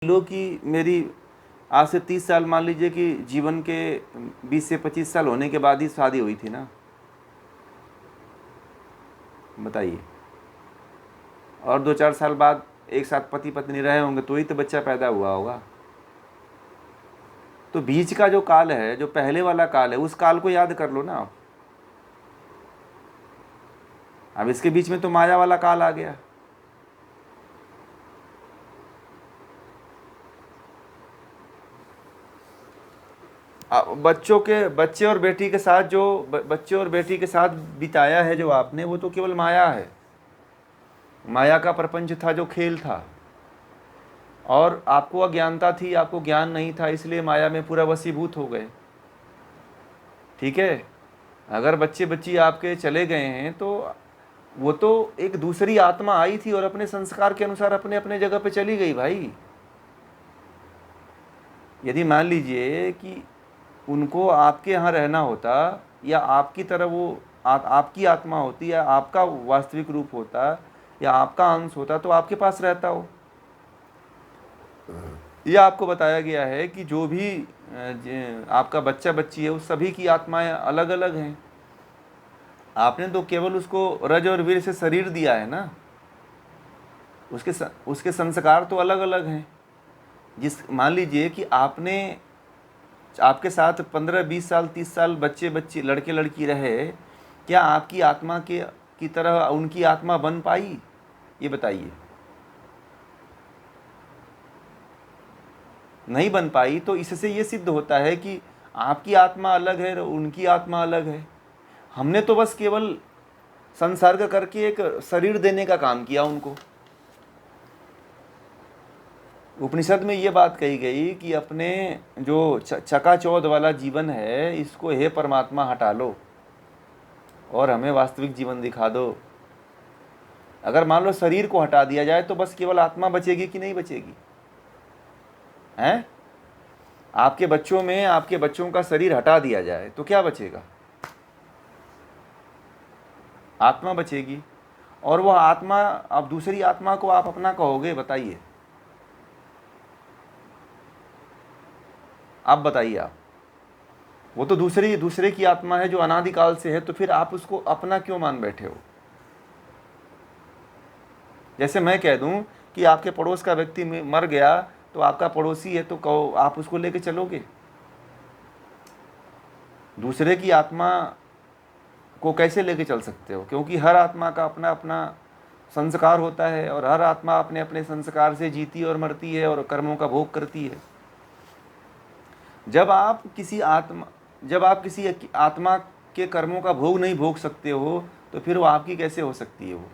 लो कि मेरी आज से 30 साल मान लीजिए कि जीवन के 20 से 25 साल होने के बाद ही शादी हुई थी ना, बताइए। और 2-4 साल बाद एक साथ पति पत्नी रहे होंगे तो ही तो बच्चा पैदा हुआ होगा। तो बीच का जो काल है, जो पहले वाला काल है, उस काल को याद कर लो ना आप। अब इसके बीच में तो माया वाला काल आ गया। बच्चे और बेटी के साथ जो बच्चे और बेटी के साथ बिताया है जो आपने, वो तो केवल माया है। माया का प्रपंच था, जो खेल था। और आपको अज्ञानता थी, आपको ज्ञान नहीं था, इसलिए माया में पूरा वशीभूत हो गए। ठीक है। अगर बच्चे बच्ची आपके चले गए हैं तो वो तो एक दूसरी आत्मा आई थी और अपने संस्कार के अनुसार अपने अपने जगह पे चली गई भाई। यदि मान लीजिए कि उनको आपके यहाँ रहना होता, या आपकी तरह वो आपकी आत्मा होती, या आपका वास्तविक रूप होता, या आपका अंश होता, तो आपके पास रहता हो। यह आपको बताया गया है कि जो भी आपका बच्चा बच्ची है, उस सभी की आत्माएं अलग अलग हैं। आपने तो केवल उसको रज और वीर से शरीर दिया है ना, उसके संस्कार तो अलग अलग हैं। मान लीजिए कि आपके साथ 15-20 साल 30 साल बच्चे बच्ची लड़के लड़की रहे, क्या आपकी आत्मा की तरह उनकी आत्मा बन पाई? ये बताइए। नहीं बन पाई। तो इससे ये सिद्ध होता है कि आपकी आत्मा अलग है और उनकी आत्मा अलग है। हमने तो बस केवल संसर्ग करके एक शरीर देने का काम किया उनको। उपनिषद में ये बात कही गई कि अपने जो चकाचौंध वाला जीवन है, इसको हे परमात्मा हटा लो और हमें वास्तविक जीवन दिखा दो। अगर मान लो शरीर को हटा दिया जाए तो बस केवल आत्मा बचेगी कि नहीं बचेगी? हैं? आपके बच्चों का शरीर हटा दिया जाए तो क्या बचेगा? आत्मा बचेगी। और वह आत्मा, अब दूसरी आत्मा को आप अपना कहोगे? बताइए, आप बताइए। आप वो तो दूसरे की आत्मा है जो अनादिकाल से है, तो फिर आप उसको अपना क्यों मान बैठे हो? जैसे मैं कह दूं कि आपके पड़ोस का व्यक्ति मर गया तो आपका पड़ोसी है, तो कहो आप उसको लेके चलोगे? दूसरे की आत्मा को कैसे लेके चल सकते हो? क्योंकि हर आत्मा का अपना अपना संस्कार होता है और हर आत्मा अपने अपने संस्कार से जीती और मरती है और कर्मों का भोग करती है। जब आप किसी आत्मा के कर्मों का भोग नहीं भोग सकते हो, तो फिर वो आपकी कैसे हो सकती है? वो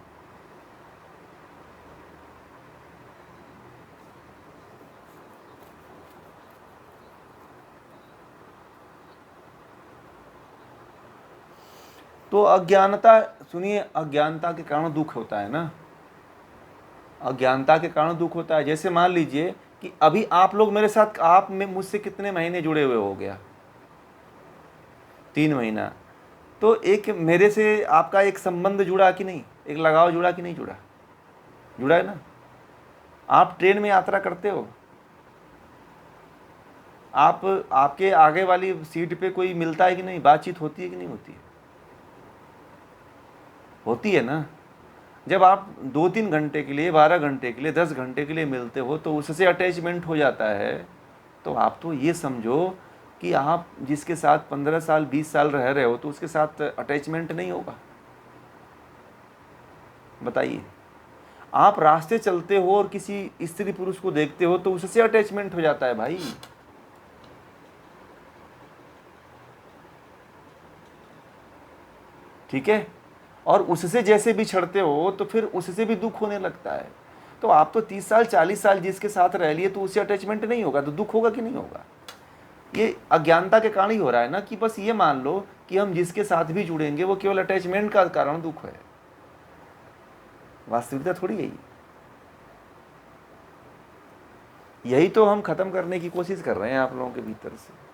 तो अज्ञानता, सुनिए, अज्ञानता के कारण दुख होता है ना। अज्ञानता के कारण दुख होता है। जैसे मान लीजिए कि अभी आप लोग मेरे साथ, आप में मुझसे कितने महीने जुड़े हुए हो गया? 3 महीना। तो एक मेरे से आपका एक संबंध जुड़ा कि नहीं? एक लगाव जुड़ा कि नहीं जुड़ा? जुड़ा है ना। आप ट्रेन में यात्रा करते हो, आपके आगे वाली सीट पे कोई मिलता है कि नहीं? बातचीत होती है कि नहीं होती है? होती है ना। जब आप 2-3 घंटे के लिए, 12 घंटे के लिए, 10 घंटे के लिए मिलते हो तो उससे अटैचमेंट हो जाता है। तो आप तो ये समझो कि आप जिसके साथ 15 साल 20 साल रह रहे हो, तो उसके साथ अटैचमेंट नहीं होगा? बताइए। आप रास्ते चलते हो और किसी स्त्री पुरुष को देखते हो तो उससे अटैचमेंट हो जाता है भाई। ठीक है। और उससे जैसे भी छड़ते हो तो फिर उससे भी दुख होने लगता है। तो आप तो 30 साल 40 साल जिसके साथ रह लिए, तो उससे अटैचमेंट नहीं होगा तो दुख होगा कि नहीं होगा? ये अज्ञानता के कारण ही हो रहा है ना, कि बस ये मान लो कि हम जिसके साथ भी जुड़ेंगे वो केवल अटैचमेंट का कारण दुख है। वास्तविकता थोड़ी है। यही तो हम खत्म करने की कोशिश कर रहे हैं आप लोगों के भीतर से।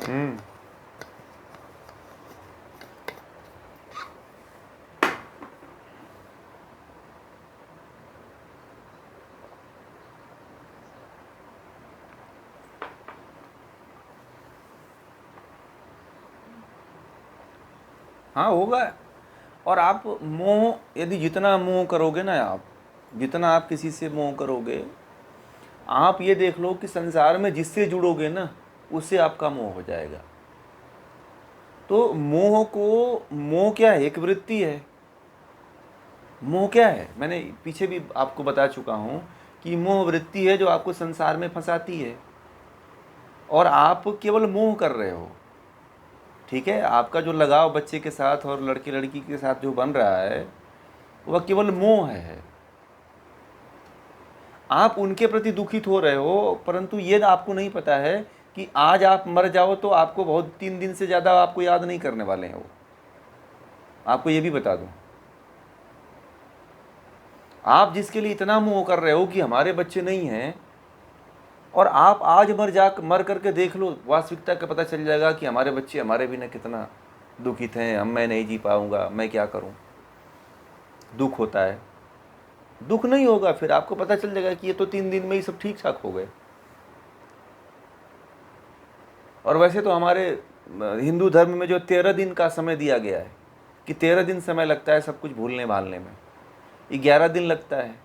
हम्म। हाँ होगा। और आप मोह, यदि जितना मोह करोगे ना आप, जितना आप किसी से मोह करोगे, आप ये देख लो कि संसार में जिससे जुड़ोगे ना उससे आपका मोह हो जाएगा। तो मोह क्या है? एक वृत्ति है। मोह क्या है? मैंने पीछे भी आपको बता चुका हूँ कि मोह वृत्ति है जो आपको संसार में फंसाती है, और आप केवल मोह कर रहे हो। ठीक है, आपका जो लगाव बच्चे के साथ और लड़के लड़की के साथ जो बन रहा है वह केवल मोह है। आप उनके प्रति दुखित हो रहे हो, परंतु ये आपको नहीं पता है कि आज आप मर जाओ तो आपको बहुत 3 दिन से ज़्यादा आपको याद नहीं करने वाले हैं वो। आपको ये भी बता दूं, आप जिसके लिए इतना मोह कर रहे हो कि हमारे बच्चे नहीं हैं, और आप आज मर करके देख लो, वास्तविकता का पता चल जाएगा कि हमारे बच्चे हमारे बिना कितना दुखित हैं, हम मैं नहीं जी पाऊंगा, मैं क्या करूं। दुख होता है। दुख नहीं होगा, फिर आपको पता चल जाएगा कि ये तो 3 दिन में ही सब ठीक ठाक हो गए। और वैसे तो हमारे हिंदू धर्म में जो 13 दिन का समय दिया गया है कि 13 दिन समय लगता है सब कुछ भूलने भालने में, 11 दिन लगता है,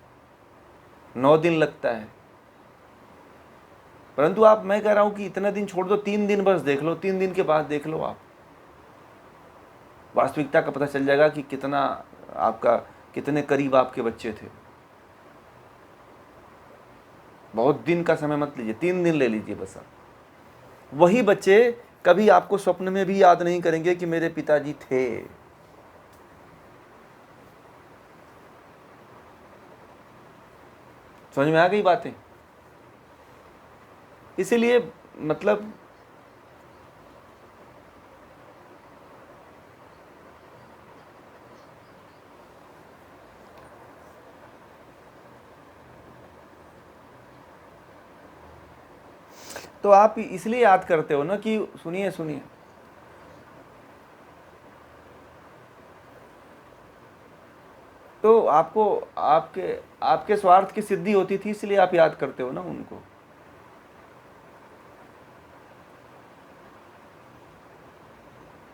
9 दिन लगता है। परंतु मैं कह रहा हूं कि इतना दिन छोड़ दो, 3 दिन बस देख लो, 3 दिन के बाद देख लो आप, वास्तविकता का पता चल जाएगा कि कितने करीब आपके बच्चे थे। बहुत दिन का समय मत लीजिए, 3 दिन ले लीजिए बस। आप वही बच्चे कभी आपको स्वप्न में भी याद नहीं करेंगे कि मेरे पिताजी थे। समझ में आ गई बातें? इसीलिए मतलब तो आप इसलिए याद करते हो ना कि सुनिए सुनिए, तो आपको आपके आपके स्वार्थ की सिद्धि होती थी, इसलिए आप याद करते हो ना उनको।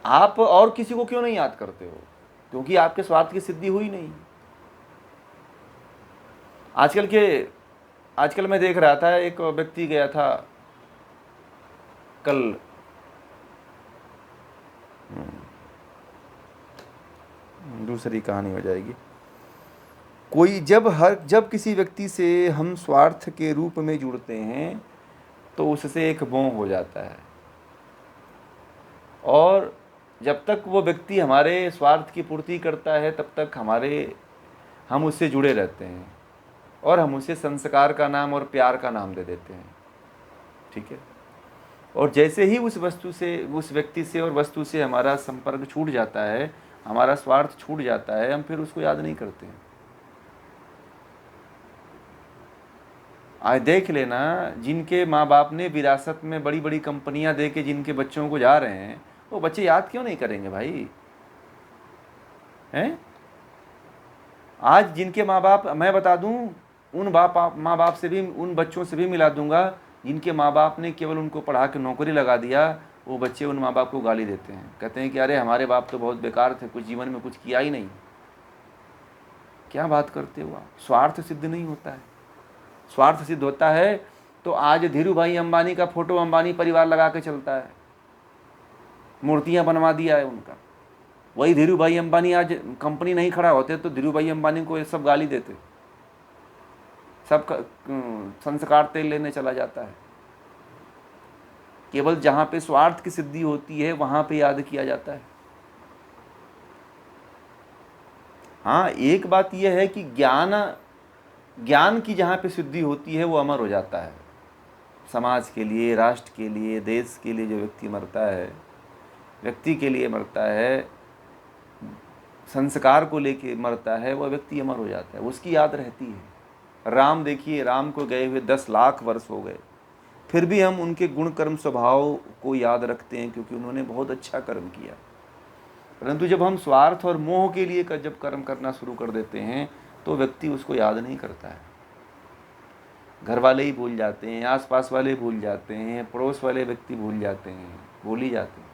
आप और किसी को क्यों नहीं याद करते हो? क्योंकि आपके स्वार्थ की सिद्धि हुई नहीं। आजकल मैं देख रहा था, एक व्यक्ति गया था कल, दूसरी कहानी हो जाएगी। कोई जब किसी व्यक्ति से हम स्वार्थ के रूप में जुड़ते हैं तो उससे एक मोह हो जाता है, और जब तक वो व्यक्ति हमारे स्वार्थ की पूर्ति करता है तब तक हम उससे जुड़े रहते हैं, और हम उसे संस्कार का नाम और प्यार का नाम दे देते हैं। ठीक है, और जैसे ही उस व्यक्ति से और वस्तु से हमारा संपर्क छूट जाता है, हमारा स्वार्थ छूट जाता है, हम फिर उसको याद नहीं करते हैं। आज देख लेना, जिनके माँ बाप ने विरासत में बड़ी बड़ी कंपनियां दे के जिनके बच्चों को जा रहे हैं, वो बच्चे याद क्यों नहीं करेंगे भाई? हैं? आज जिनके माँ बाप, मैं बता दूं, उन माँ बाप से भी, उन बच्चों से भी मिला दूंगा जिनके माँ बाप ने केवल उनको पढ़ा के नौकरी लगा दिया। वो बच्चे उन माँ बाप को गाली देते हैं, कहते हैं कि अरे हमारे बाप तो बहुत बेकार थे, कुछ जीवन में कुछ किया ही नहीं। क्या बात करते हो आप? स्वार्थ सिद्ध नहीं होता है। स्वार्थ सिद्ध होता है तो आज धीरू भाई अंबानी का फोटो अंबानी परिवार लगा के चलता है, मूर्तियां बनवा दिया है उनका। वही धीरू भाई अंबानी आज कंपनी नहीं खड़ा होते तो धीरू भाई अंबानी को ये सब गाली देते, सब संस्कार तेल लेने चला जाता है। केवल जहां पे स्वार्थ की सिद्धि होती है वहां पे याद किया जाता है। हाँ, एक बात यह है कि ज्ञान की जहाँ पे सिद्धि होती है वो अमर हो जाता है। समाज के लिए, राष्ट्र के लिए, देश के लिए जो व्यक्ति मरता है, व्यक्ति के लिए मरता है, संस्कार को लेके मरता है, वह व्यक्ति अमर हो जाता है, उसकी याद रहती है। राम देखिए, राम को गए हुए 10 लाख वर्ष हो गए, फिर भी हम उनके गुण कर्म स्वभाव को याद रखते हैं क्योंकि उन्होंने बहुत अच्छा कर्म किया। परंतु जब हम स्वार्थ और मोह के लिए जब कर्म करना शुरू कर देते हैं तो व्यक्ति उसको याद नहीं करता है। घर वाले ही भूल जाते हैं, आसपास वाले भूल जाते हैं, पड़ोस वाले व्यक्ति भूल जाते हैं, भूल ही जाते हैं।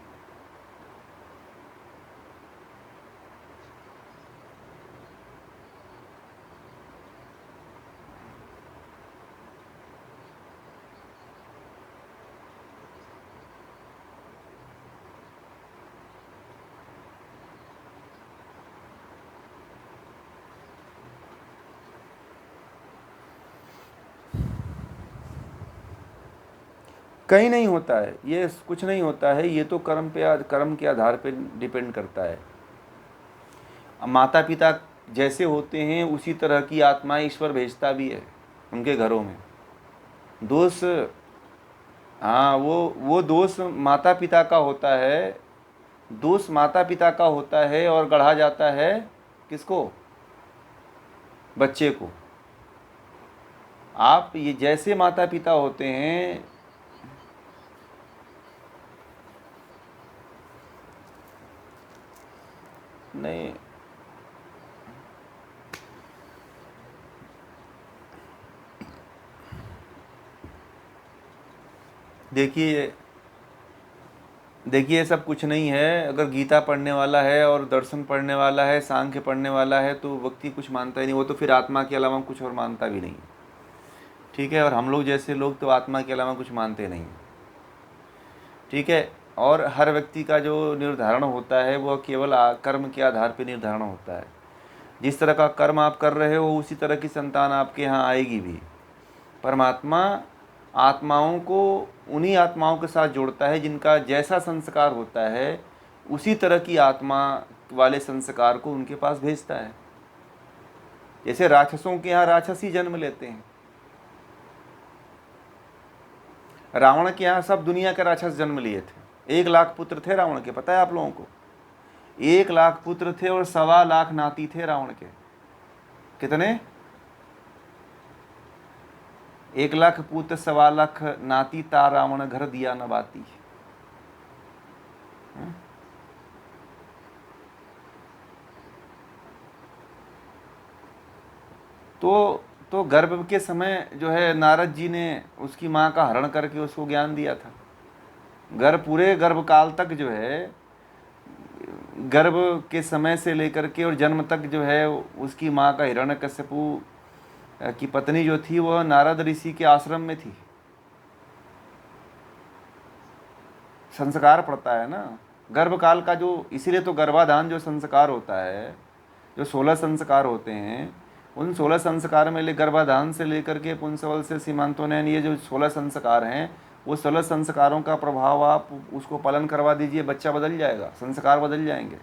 कहीं नहीं होता है, ये कुछ नहीं होता है, ये तो कर्म के आधार पे डिपेंड करता है। माता पिता जैसे होते हैं उसी तरह की आत्माएं ईश्वर भेजता भी है उनके घरों में। दोष, हाँ, वो दोष माता पिता का होता है, दोष माता पिता का होता है और गढ़ा जाता है किसको? बच्चे को। आप ये जैसे माता पिता होते हैं, नहीं, देखिए देखिए सब कुछ नहीं है। अगर गीता पढ़ने वाला है और दर्शन पढ़ने वाला है, सांख्य पढ़ने वाला है तो व्यक्ति कुछ मानता ही नहीं, वो तो फिर आत्मा के अलावा कुछ और मानता भी नहीं। ठीक है, और हम लोग जैसे लोग तो आत्मा के अलावा कुछ मानते नहीं। ठीक है, और हर व्यक्ति का जो निर्धारण होता है वह केवल कर्म के आधार पर निर्धारण होता है। जिस तरह का कर्म आप कर रहे हो उसी तरह की संतान आपके यहाँ आएगी भी। परमात्मा आत्माओं को उन्हीं आत्माओं के साथ जोड़ता है जिनका जैसा संस्कार होता है, उसी तरह की आत्मा वाले संस्कार को उनके पास भेजता है। जैसे राक्षसों के यहाँ राक्षस ही जन्म लेते हैं। रावण के यहाँ सब दुनिया के राक्षस जन्म लिए थे। 1 लाख पुत्र थे रावण के, पता है आप लोगों को? 1 लाख पुत्र थे और 1.25 लाख नाती थे रावण के। कितने? 1 लाख पुत्र 1.25 लाख नाती, ता रावण घर दिया न बाती। तो गर्भ के समय जो है नारद जी ने उसकी माँ का हरण करके उसको ज्ञान दिया था। पूरे गर्भकाल तक जो है, गर्भ के समय से लेकर के और जन्म तक जो है उसकी माँ का हिरण्यकश्यपु की पत्नी जो थी वह नारद ऋषि के आश्रम में थी। संस्कार पड़ता है ना गर्भकाल का, जो इसीलिए तो गर्भाधान जो संस्कार होता है, जो 16 संस्कार होते हैं, उन 16 संस्कार में गर्भाधान से लेकर के पुंसवल से सीमांतोनयन, ये जो 16 संस्कार हैं, वो 16 संस्कारों का प्रभाव आप उसको पालन करवा दीजिए, बच्चा बदल जाएगा, संस्कार बदल जाएंगे।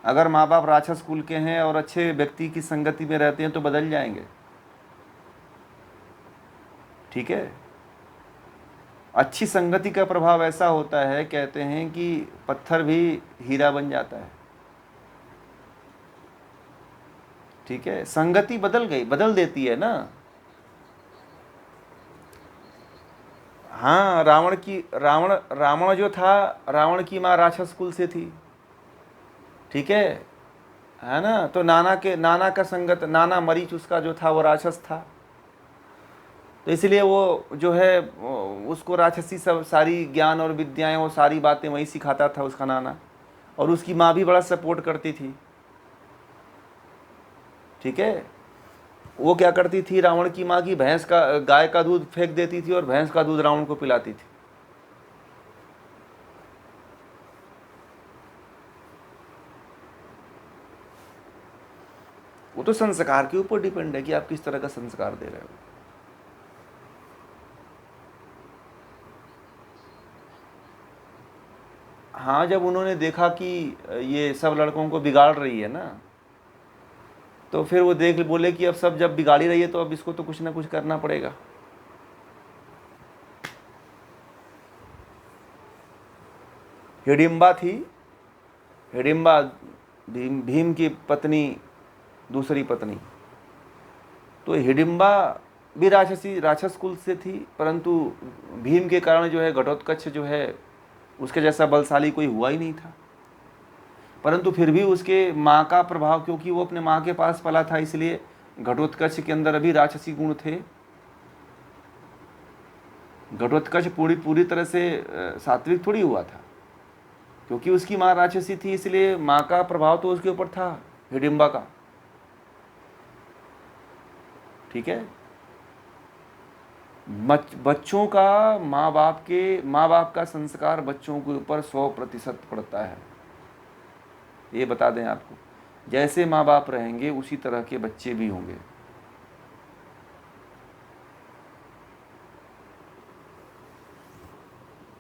अगर माँ बाप राक्षस कुल के हैं और अच्छे व्यक्ति की संगति में रहते हैं तो बदल जाएंगे। ठीक है, अच्छी संगति का प्रभाव ऐसा होता है, कहते हैं कि पत्थर भी हीरा बन जाता है। ठीक है, संगति बदल देती है ना। हाँ, रावण जो था, रावण की माँ राक्षस कुल से थी। ठीक है ना। तो नाना का संगत, नाना मरीच उसका जो था वो राक्षस था, तो इसलिए वो जो है उसको राक्षसी सब सारी ज्ञान और विद्याएं, वो सारी बातें वही सिखाता था उसका नाना, और उसकी माँ भी बड़ा सपोर्ट करती थी। ठीक है, वो क्या करती थी, रावण की माँ की गाय का दूध फेंक देती थी और भैंस का दूध रावण को पिलाती थी। वो तो संस्कार के ऊपर डिपेंड है कि आप किस तरह का संस्कार दे रहे हो। हाँ, जब उन्होंने देखा कि ये सब लड़कों को बिगाड़ रही है ना, तो फिर वो बोले कि अब सब जब बिगाड़ी रही है तो अब इसको तो कुछ ना कुछ करना पड़ेगा। हिडिंबा थी, हिडिंबा भीम की पत्नी, दूसरी पत्नी। तो हिडिंबा भी राक्षस कुल से थी, परंतु भीम के कारण जो है घटोत्कच जो है उसके जैसा बलशाली कोई हुआ ही नहीं था। परंतु फिर भी उसके माँ का प्रभाव, क्योंकि वो अपने माँ के पास पला था, इसलिए घटोत्कच के अंदर अभी राक्षसी गुण थे। घटोत्कच पूरी तरह से सात्विक थोड़ी हुआ था, क्योंकि उसकी माँ राक्षसी थी, इसलिए माँ का प्रभाव तो उसके ऊपर था, हिडिंबा का। ठीक है। बच्चों का माँ बाप का संस्कार बच्चों के ऊपर 100% पड़ता है। ये बता दें आपको, जैसे माँ बाप रहेंगे उसी तरह के बच्चे भी होंगे।